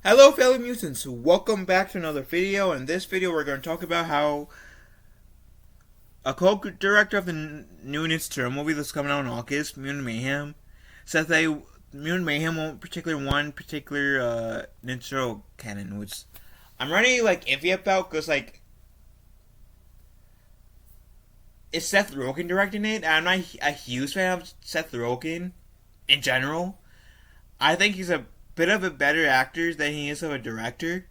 Hello fellow mutants, welcome back to another video. In this video we're going to talk about how a co-director of the new Ninja Turtle movie that's coming out in August, Mutant Mayhem, said that Mutant Mayhem won't one particular Ninja Turtle canon, which I'm really iffy about because it's Seth Rogen directing it. I'm not a huge fan of Seth Rogen in general. I think he's a bit of a better actor than he is of a director.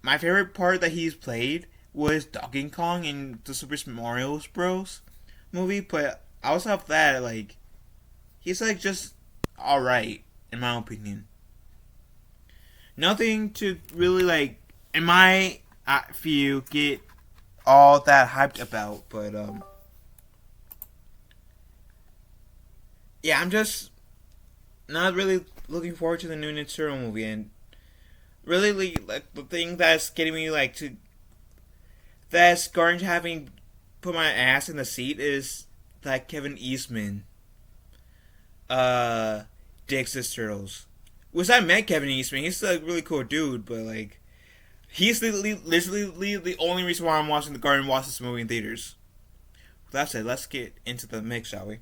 My favorite part that he's played was Donkey Kong in the Super Mario Bros. Movie, but outside of that, he's just alright, in my opinion. Nothing to really, in my view, get all that hyped about, but, yeah, I'm just not really looking forward to the new Ninja Turtle movie, and really the thing that's getting me that's going to have me put my ass in the seat is that Kevin Eastman digs his turtles. Which I met Kevin Eastman. He's a really cool dude, but he's literally the only reason why I'm watching the Garden watch this movie in theaters. With that said, let's get into the mix, shall we?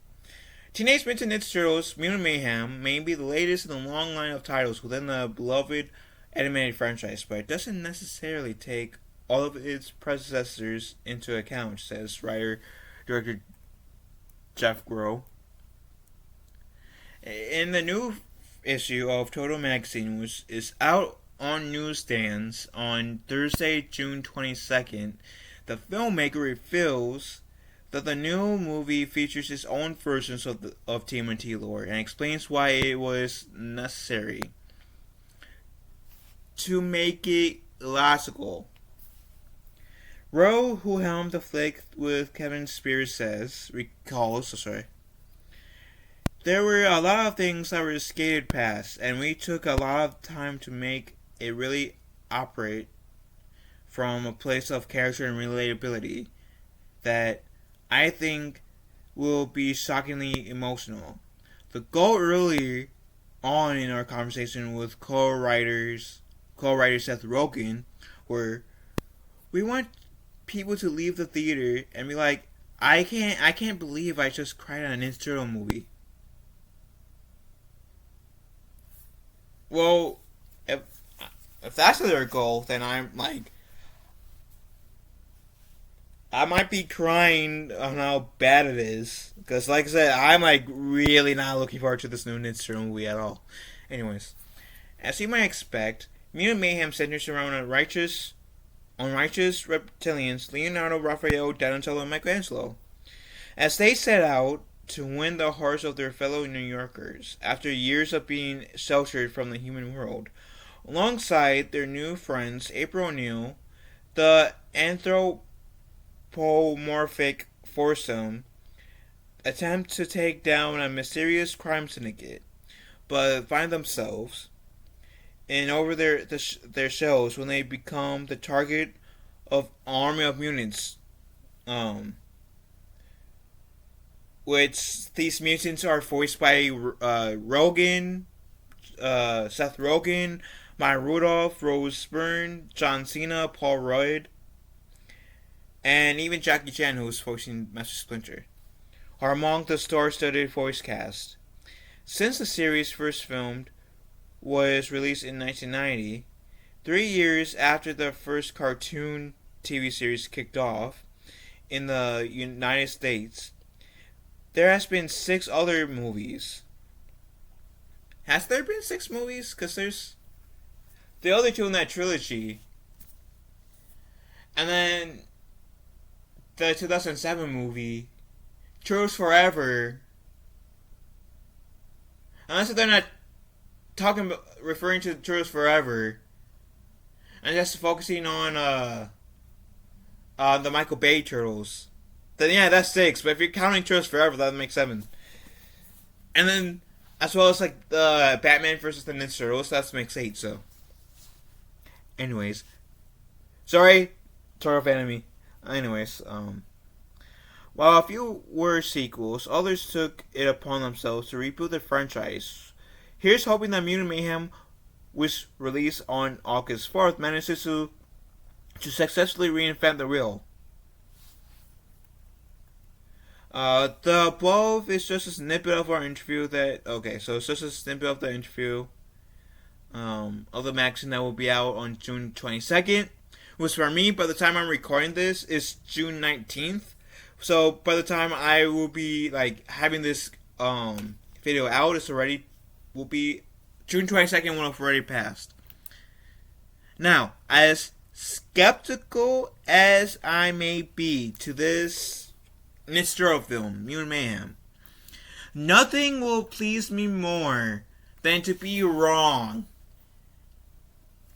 Teenage Mutant Ninja Turtles Mutant Mayhem may be the latest in the long line of titles within the beloved animated franchise, but it doesn't necessarily take all of its predecessors into account, says writer-director Jeff Groh. In the new issue of Total Magazine, which is out on newsstands on Thursday, June 22nd, the filmmaker reveals that the new movie features its own versions of TMNT lore and explains why it was necessary to make it logical. Rowe, who helmed the flick with Kevin Spears, recalls, there were a lot of things that were skated past, and we took a lot of time to make it really operate from a place of character and relatability that I think will be shockingly emotional. The goal earlier on in our conversation with co-writer Seth Rogen, were we want people to leave the theater and be like, I can't believe I just cried on an Ninja Turtle movie. Well, if that's their goal, then I might be crying on how bad it is. Because, like I said, I'm, really not looking forward to this new Ninja Turtle movie at all. Anyways, as you might expect, Mutant Mayhem centers around unrighteous reptilians Leonardo, Raphael, Donatello, and Michelangelo, as they set out to win the hearts of their fellow New Yorkers after years of being sheltered from the human world. Alongside their new friends, April O'Neil, the anthropomorphic foursome attempt to take down a mysterious crime syndicate, but find themselves in over their shells when they become the target of an army of mutants. Which these mutants are voiced by Rogen, Seth Rogen, Maya Rudolph, Rose Byrne, John Cena, Paul Rudd, and even Jackie Chan, who's voicing Master Splinter, are among the star-studded voice cast. Since the series first filmed was released in 1990, 3 years after the first cartoon TV series kicked off in the United States, there has been 6 other movies. Has there been 6 movies? Because there's the other 2 in that trilogy. And then the 2007 movie, Turtles Forever. Unless they're not referring to Turtles Forever, and just focusing on the Michael Bay Turtles, then yeah, that's 6. But if you're counting Turtles Forever, that makes 7. And then, as well as the Batman versus the Ninja Turtles, that makes 8. So, anyways, sorry, Turtle enemy. Anyways, while a few were sequels, others took it upon themselves to reboot the franchise. Here's hoping that Mutant Mayhem which released on August 4th, manages to successfully reinvent the wheel. The above is just a snippet of our interview so it's just a snippet of the interview of the magazine that will be out on June 22nd. Which for me, by the time I'm recording this, is June 19th. So by the time I will be having this video out, will be June 22nd will have already passed. Now, as skeptical as I may be to this Ninja film, Mutant Mayhem, nothing will please me more than to be wrong.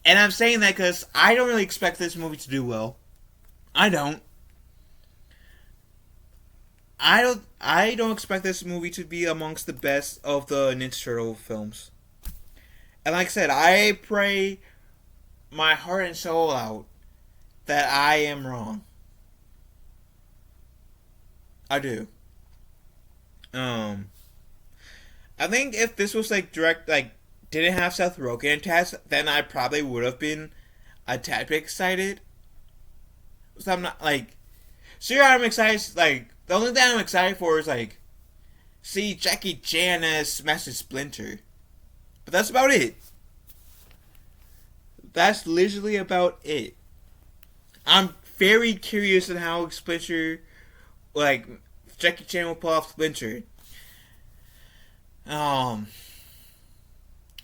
And I'm saying that because I don't really expect this movie to do well. I don't expect this movie to be amongst the best of the Ninja Turtle films. And like I said, I pray my heart and soul out that I am wrong. I do. I think if this was didn't have Seth Rogen attached, then I probably would have been a tad bit excited. So I'm not sure I'm excited. The only thing I'm excited for is see Jackie Chan as Master Splinter, but that's about it. That's literally about it. I'm very curious on how Splinter, Jackie Chan will pull off Splinter.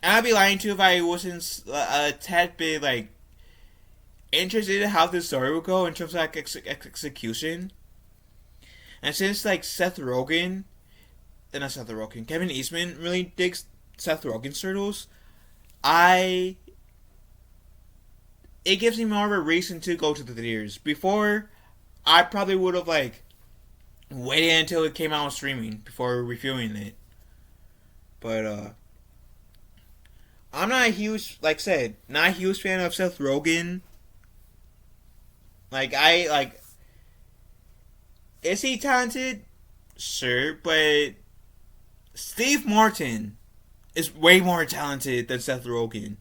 I'd be lying too if I wasn't a tad bit interested in how this story would go in terms of execution. And since Kevin Eastman really digs Seth Rogen's turtles, it gives me more of a reason to go to the theaters. Before, I probably would have waited until it came out on streaming before reviewing it. But I'm not a huge, not a huge fan of Seth Rogen. Is he talented? Sure, but Steve Martin is way more talented than Seth Rogen.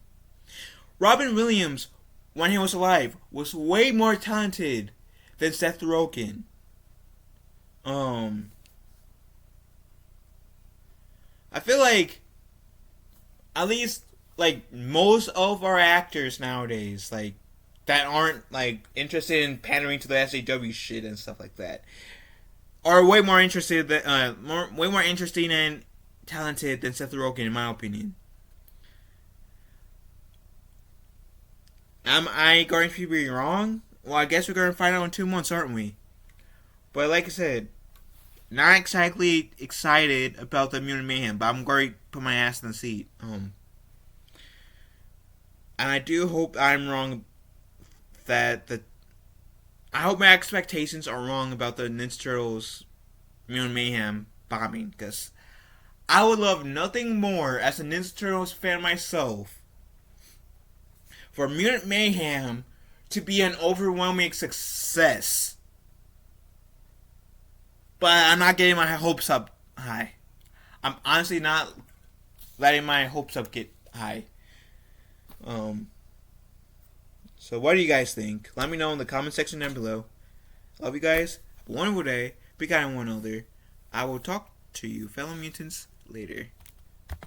Robin Williams, when he was alive, was way more talented than Seth Rogen. I feel at least most of our actors nowadays that aren't interested in pandering to the SJW shit and stuff like that are way more interested way more interesting and talented than Seth Rogen, in my opinion. Am I going to be wrong? Well, I guess we're going to find out in 2 months, aren't we? But like I said, not exactly excited about the Mutant Mayhem, but I'm going to put my ass in the seat. And I do hope I'm wrong I hope my expectations are wrong about the Ninja Turtles Mutant Mayhem bombing, because I would love nothing more as a Ninja Turtles fan myself for Mutant Mayhem to be an overwhelming success. But I'm not getting my hopes up high. I'm honestly not letting my hopes up get high. So what do you guys think? Let me know in the comment section down below. Love you guys. Have a wonderful day. Be kind to one another. I will talk to you fellow mutants later.